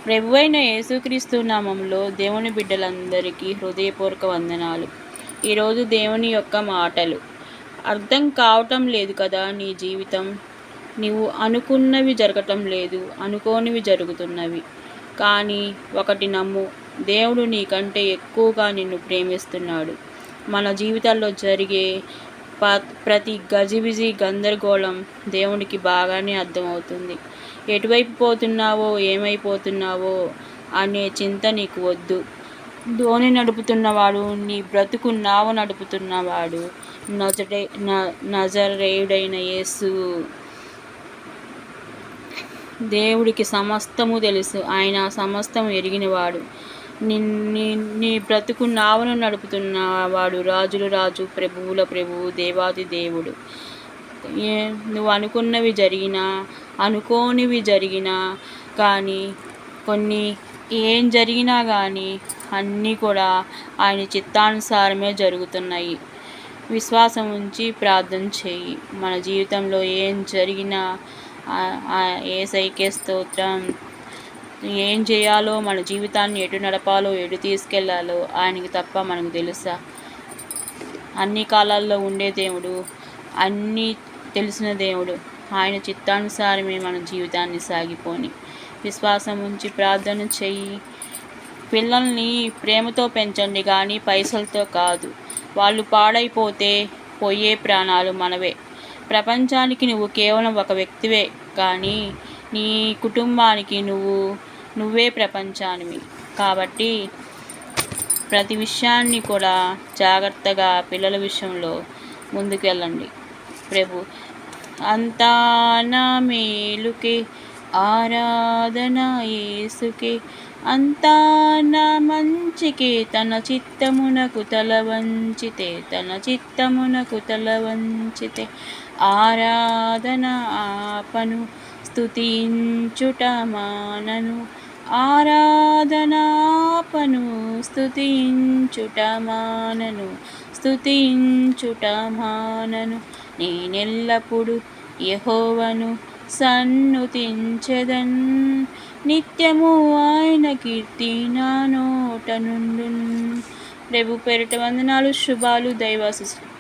ప్రభువైన యేసుక్రీస్తు నామంలో దేవుని బిడ్డలందరికీ హృదయపూర్వక వందనాలు. ఈరోజు దేవుని యొక్క మాటలు. అర్థం కావటం లేదు కదా నీ జీవితం. నీవు అనుకున్నవి జరగటం లేదు, అనుకోనివి జరుగుతున్నవి. కానీ ఒకటి నమ్ము, దేవుడు నీకంటే ఎక్కువగా నిన్ను ప్రేమిస్తున్నాడు. మన జీవితాల్లో జరిగే ప్రతి గజిబిజి గందరగోళం దేవునికి బాగానే అర్థమవుతుంది. ఎటువైపు పోతున్నావో, ఏమైపోతున్నావో అనే చింత నీకు వద్దు. ధోని నడుపుతున్నవాడు, నీ బ్రతుకు నావ నడుపుతున్నవాడు నజరేయుడైన యేసు. దేవుడికి సమస్తము తెలుసు. ఆయన సమస్తము ఎరిగినవాడు. నీ బ్రతుకు నావను నడుపుతున్నవాడు రాజుల రాజు, ప్రభువుల ప్రభువు, దేవాది దేవుడు. నువ్వు అనుకున్నవి జరిగినా, అనుకోనివి జరిగినా కానీ, కొన్ని ఏం జరిగినా కానీ అన్నీ కూడా ఆయన చిత్తానుసారమే జరుగుతున్నాయి. విశ్వాసం ఉంచి ప్రార్థన చేయి. మన జీవితంలో ఏం జరిగినా యేసయ్యకే స్తోత్రం. ఏం చేయాలో, మన జీవితాన్ని ఎటు నడపాలో, ఎటు తీసుకెళ్లాలో ఆయనకి తప్ప మనకు తెలుసా? అన్ని కాలాల్లో ఉండే దేవుడు, అన్నీ తెలిసిన దేవుడు. ఆయన చిత్తానుసారమే మన జీవితాన్ని సాగిపోని. విశ్వాసం ఉంచి ప్రార్థన చెయ్యి. పిల్లల్ని ప్రేమతో పెంచండి కానీ పైసలతో కాదు. వాళ్ళు పాడైపోతే పోయే ప్రాణాలు మనవే. ప్రపంచానికి నువ్వు కేవలం ఒక వ్యక్తివే కానీ నీ కుటుంబానికి నువ్వే ప్రపంచానివి. కాబట్టి ప్రతి విషయాన్ని కూడా జాగ్రత్తగా పిల్లల విషయంలో ముందుకు వెళ్ళండి. ప్రభు అంతా నా మేలుకే, ఆరాధన యేసుకే, అంతా నా మంచికే, తన చిత్తమునకు తల వంచితే ఆరాధన ఆపను, స్తుతించుట మానను. ఆరాధనాపను, స్తుతించుట మానను. నేనెల్లప్పుడు యెహోవాను సన్నుతించెదన్, నిత్యము ఆయన కీర్తి నా నోట నుండున్. ప్రభు పేరిట వందనాలు, శుభాలు, దైవాశీస్సులు.